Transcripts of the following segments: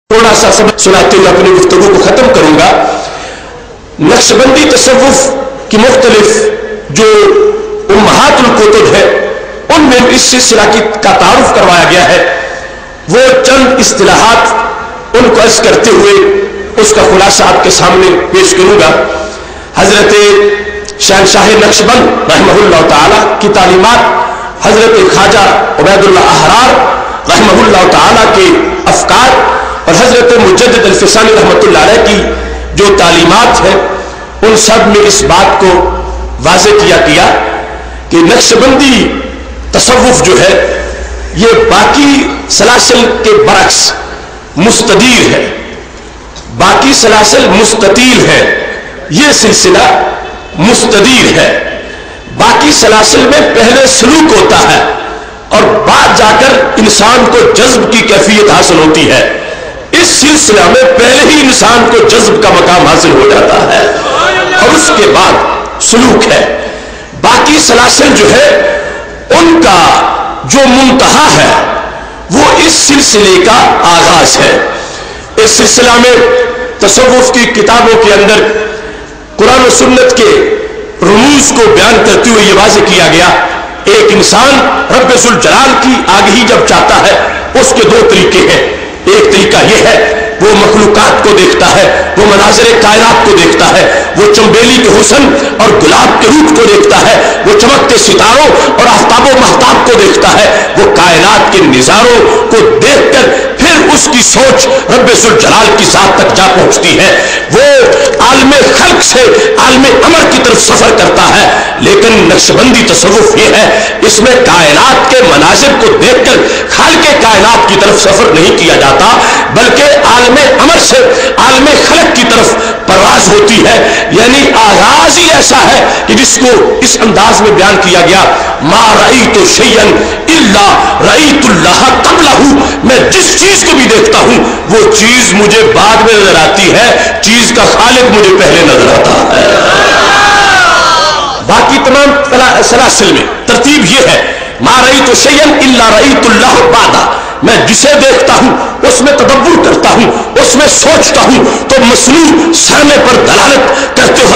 थोड़ा सा सबक सुनाते हुए अपनी गुफ्तगू को खत्म करूंगा। नक्शबंदी तसव्वुफ की मुख्तलिफ जो उम्महातुल कुतुब है उनमें इस सिलसिला का तारुफ करवाया गया है। वो चंद इस्तिलाहात उनको अर्ज करते हुए उसका खुलासा आपके सामने पेश करूंगा। हजरत शहंशाह नक्शबंद रहमहुल्लाह ताला की तालीमात, हजरत ख्वाजा उबैदुल्लाह अहरार रहमहुल्लाह ताला के अफकार और हजरत मुजद्दिद अल-फिसानी रहमतुल्लाह अलैह की जो तालीमात है उन सब में इस बात को वाज़ेह किया गया कि नक्शबंदी तसव्वुफ जो है ये बाकी सलासिल के बरक्स मुस्तदीर है, बाकी सलासिल मुस्ततील है, ये सिलसिला मुस्तदीर है। बाकी सलासिल में पहले सलूक होता है और बाद जाकर इंसान को जज्ब की कैफियत हासिल होती है। इस सिलसिला में पहले ही इंसान को जज्ब का मकाम हासिल हो जाता है और उसके बाद सलूक है। बाकी सलासिल जो है उनका जो मुंतहा है वो इस सिलसिले का आगाज है। इस सिलसिला में तसव्वुफ की किताबों के अंदर कुरान और सुन्नत के रुमूज को बयान करते हुए ये वाज़ेह किया गया, एक इंसान रब्बे जुल जलाल की आगही जब चाहता है उसके दो तरीके हैं। एक तरीका यह है वो मखलूकात को देखता है, वो मनाज़िर कायनात को देखता है, वो चंबेली के हुस्न और गुलाब के रूप को देखता है, वो चमकते सितारों और आफ्ताबो महताब को देखता है, वो कायनात के निज़ारों को देखकर फिर उसकी सोच रब्बे जुल जलाल की ज़ात तक जा पहुंचती है। वो आलमे खल्क से आलमे अमर की तरफ सफर करता है। लेकिन नक्शबंदी तसव्वुफ ये है, इसमें कायनात के मनाजिर को देखकर खालिके कायनात की तरफ सफर नहीं किया जाता, बल्कि आलमे अमर से आलमे खल्क की तरफ परवाज होती है। यानी आगाज ही ऐसा है कि जिसको इस अंदाज में बयान किया गया, मा रईतु शैयन इल्ला रईतुल्लाह क़ब्लहू, मैं जिस चीज को भी देखता हूं वो चीज मुझे बाद में नजर आती है, चीज का खालिक मुझे पहले नजर आता है। बाकी तमाम सलासिल में तरतीब ये है, मा रईतु शैयन इल्ला रईतुल्लाह बादा, मैं जिसे देखता हूं उसमें तदब्बुर करता हूं, उसमें सोचता हूं तो मसनू सामने पर दलालत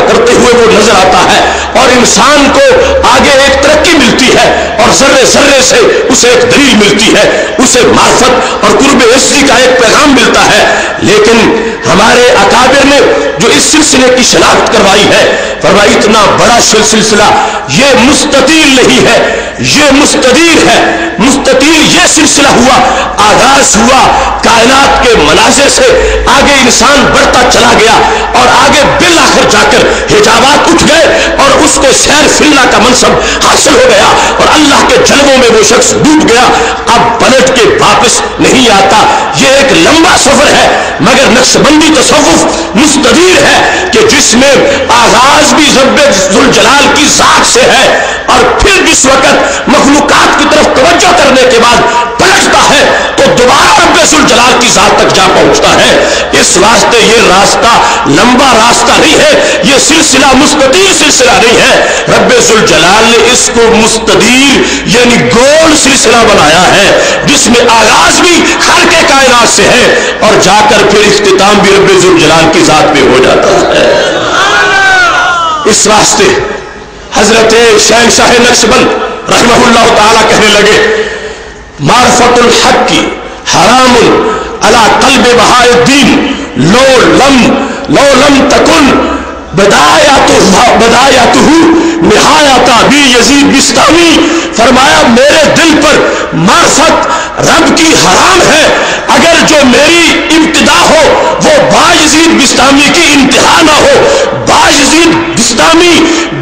करते हुए वो नजर आता है और इंसान को आगे एक तरक्की मिलती है और जर्रे जर्रे से उसे एक दलील मिलती है, उसे मार्फत और कुर्ब इज्जत का एक पैगाम मिलता है। लेकिन हमारे अकाबिर ने जो इस सिलसिले की शनाख्त करवाई है, फरमाया इतना बड़ा सिलसिला ये मुस्ततील नहीं है, ये मुस्तदीर है। मुस्ततील ये सिलसिला हुआ, आगाज हुआ कायनात के मनाजिर से, आगे इंसान बढ़ता चला गया और आगे बिल आखिर जाकर हिजाबात उठ गए और उसको सैर फिरना का मनसब हासिल हो गया और अल्लाह के जलवों में वो शख्स डूब गया, अब पलट के वापस नहीं आता। ये एक लंबा सफर है, मगर नक्शबंदी तसव्वुफ मुस्तदीर है कि जिसमें आगाज भी रब्बे जुल जलाल की जात से है और फिर जिस वक्त मखलूकात की तरफ तवज्जो करने के बाद पलटता है तो दोबारा रब्बे जुल जलाल की जात तक जा पहुंचता है। इस वास्ते ये रास्ता लंबा रास्ता नहीं है, ये सिलसिला मुस्तदीर सिलसिला नहीं है। रब्बे जुल जलाल ने इसको मुस्तदीर यानी गोल सिलसिला बनाया है जिसमें आगाज भी खालिके कायनात से है और जाकर फिर इख्तिताम भी रब्बे जुल जलाल की जात पे हो जाता है। इस वास्ते हजरत शहंशाह नक्शबंद रहमहुल्लाह ताला कहने लगे, मारफतुल हक की हरामुन अला कल्ब बहाउद्दीन लो लम तकुन बदायतुहु निहायता बी यजीद बिस्तामी। फरमाया मेरे दिल पर मार्फत रब की हराम है, अगर जो मेरी इब्तिदा हो वो बायजीद बिस्तामी की इंतहा ना हो। बायजीद बिस्तामी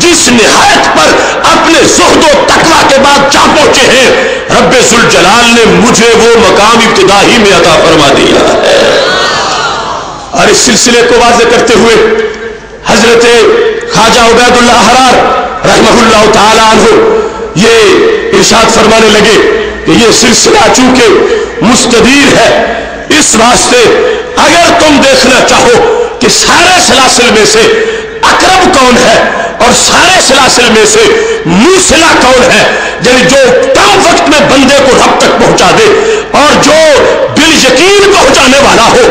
जिस निहायत पर अपने ज़ुहद व तकवा के बाद जा पहुंचे हैं, रब्बे जुल जलाल ने मुझे वो मकाम इब्तिदा ही में अता फरमा दिया है। और इस सिलसिले को वाज़ेह करते हुए हजरत ख्वाजा उबैदुल्लाह अहरार रहमहुल्लाह ताला अन्हु ये इरशाद फरमाने लगे कि ये सिलसिला चूंकि मुस्तदीर है, इस वास्ते अगर तुम देखना चाहो कि सारे सलासिल में से अकरब कौन है और सारे सलासिल में से मूसिला कौन है, यानी जो कम वक्त में बंदे को रब तक पहुंचा दे और जो बिल यकीन पहुंचाने वाला हो,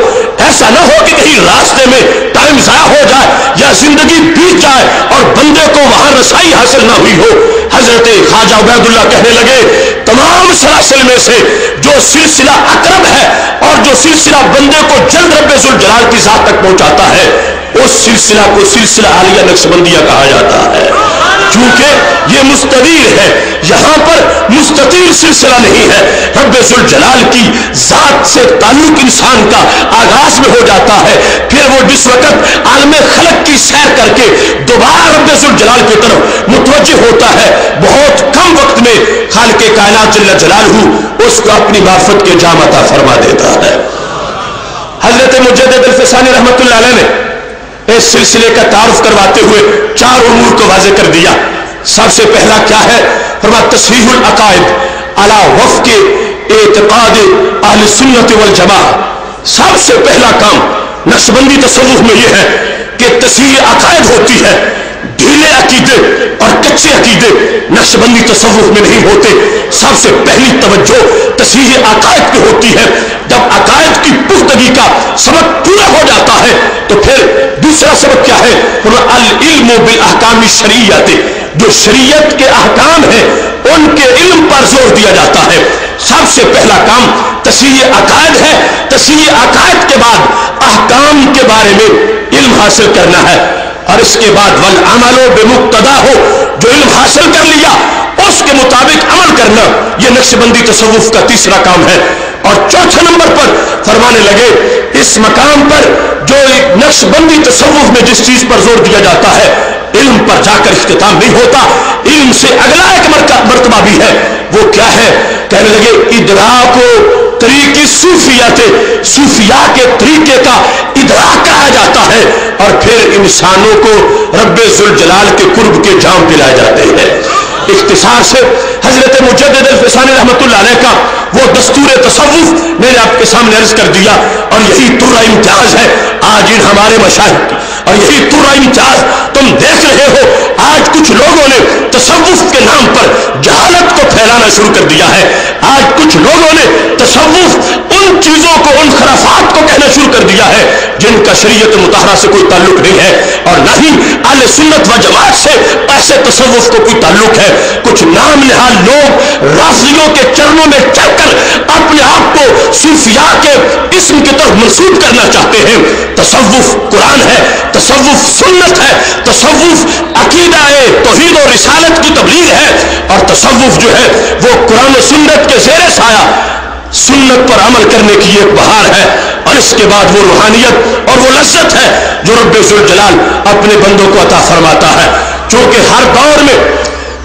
ایسا نہ ہو کہ کہیں راستے میں ٹائم ضائع ہو جائے یا زندگی بیت جائے اور بندے کو وہاں رسائی حاصل نہ ہوئی ہو۔ حضرت خواجہ عبید اللہ کہنے لگے تمام سلاسل میں سے جو سلسلہ اقرب ہے اور جو سلسلہ بندے کو جلد رب ذوالجلال کی ذات تک پہنچاتا ہے اس سلسلہ کو سلسلہ عالیہ نقشبندیہ کہا جاتا ہے، کیونکہ یہ مستدیر ہے، یہاں پر مستطیل سلسلہ نہیں ہے۔ رب ذوالجلال کی ذات سے تعلق انسان کا آغاز میں ہو جاتا ہے، پھر وہ جس وقت عالم خلق کی سیر کر کے دوبارہ رب ذوالجلال کی طرف متوجہ ہوتا ہے، بہت کم وقت میں خالق کائنات جل جلالہ اس کو اپنی معرفت کے جام عطا فرما دیتا ہے۔ حضرت مجدد الفسانی رحمت اللہ علیہ نے اس سلسلے کا تعارف کرواتے ہوئے 4 امور کو واضح کر دیا۔ سب سے پہلا کیا ہے؟ فرمایا تصحیح العقائد علی وفق اعتقاد اہل سنت والجماعہ۔ سب سے پہلا کام نقشبندی تصوف میں یہ ہے کہ تصحیح عقائد ہوتی ہے۔ ڈھیلے عقیدے اور کچے عقیدے نقشبندی تصوف میں نہیں ہوتے۔ سب سے پہلی توجہ تصحیح عقائد کی ہوتی ہے۔ جب عقائد کی پختگی کا سبق پورا ہو جاتا ہے تو پھر دوسرا سبق کیا ہے؟ العلم بالاحکام الشرعیۃ، جو شریعت کے احکام ہیں ان کے علم پر زور دیا جاتا ہے۔ سب سے پہلا کام تصحیح عقائد ہے۔ تصحیح عقائد کے بعد احکام کے بارے میں علم حاصل کرنا ہے، اور اس کے بعد والعمل بمقتدا ہو، جو علم حاصل کر لیا اس کے مطابق عمل کرنا، یہ نقشبندی تصوف کا تیسرا کام ہے۔ اور چوتھے نمبر پر فرمانے لگے اس مقام پر جو نقشبندی تصوف میں جس چیز پر زور دیا جاتا ہے علم پر جا کر اختتام نہیں ہوتا، علم سے اگلا ایک مرتبہ بھی ہے۔ وہ کیا ہے؟ کہنے لگے ادراک و طریق صوفیات، صوفیاء کے طریقے کا ادراک کہا جاتا ہے، اور پھر انسانوں کو رب ذوالجلال کے قرب کے جام پلائے جاتے ہیں۔ اختصار سے حضرت مجدد الفسانی رحمت اللہ علیہ کا وہ دستور تصوف میں نے آپ کے سامنے عرض کر دیا، اور یہی ترہ امتیاز ہے آج ان ہمارے مشائخ کی، اور یہی ترہ امتیاز تم دیکھ رہے ہو۔ آج کچھ لوگوں نے تصوف کے نام پر جہالت کو پھیلانا شروع کر دیا ہے۔ آج کچھ لوگوں نے تصوف ان چیزوں کو، ان خرافات کو کہنا شروع کر دیا ہے جن کا شریعت مطہرہ سے کوئی تعلق نہیں ہے، اور نہ ہی اہل سنت و جماعت سے ایسے تصوف کو کوئی تعلق ہے۔ کچھ نام نہاد لوگ رافضیوں کے چرنوں میں چل کر اپنے آپ کو صوفیاء کے اسم کی طرف منسوب کرنا چاہتے ہیں۔ تصوف قرآن ہے، تصوف سنت ہے، تصوف عقیدہ توحید و رسالت کی تبلیغ ہے، اور تصوف جو ہے وہ قرآن و سنت کے زیر سایہ سنت پر عمل کرنے کی ایک بہار ہے، اور اس کے بعد وہ روحانیت اور وہ لذت ہے جو رب ذوالجلال اپنے بندوں کو عطا فرماتا ہے۔ چونکہ ہر دور میں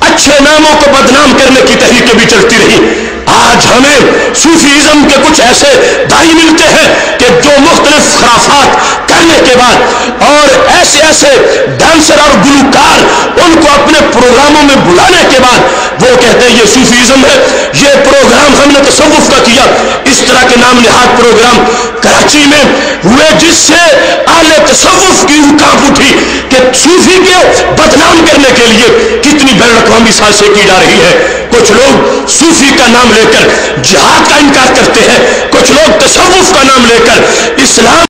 اچھے ناموں کو بدنام کرنے کی تحریکیں بھی چلتی رہی، آج ہمیں صوفیزم کے کچھ ایسے دائی ملتے ہیں کہ جو مختلف خرافات کرنے کے بعد اور ایسے ایسے ڈانسر اور گلوکار ان کو اپنے پروگراموں میں بلانے کے بعد وہ کہتے ہیں یہ صوفیزم ہے، یہ پروگرام ہم نے تصوف کا کیا۔ اس طرح کے نام نہاد پروگرام کراچی میں ہوئے جس سے اہل تصوف کی کانپ اٹھی کہ صوفی کے بدنام کرنے کے لیے کتنی بین الاقوامی سازشیں کی جا رہی ہے۔ کچھ لوگ صوفی کا نام لے کر جہاد کا انکار کرتے ہیں، کچھ لوگ تصوف کا نام لے کر اسلام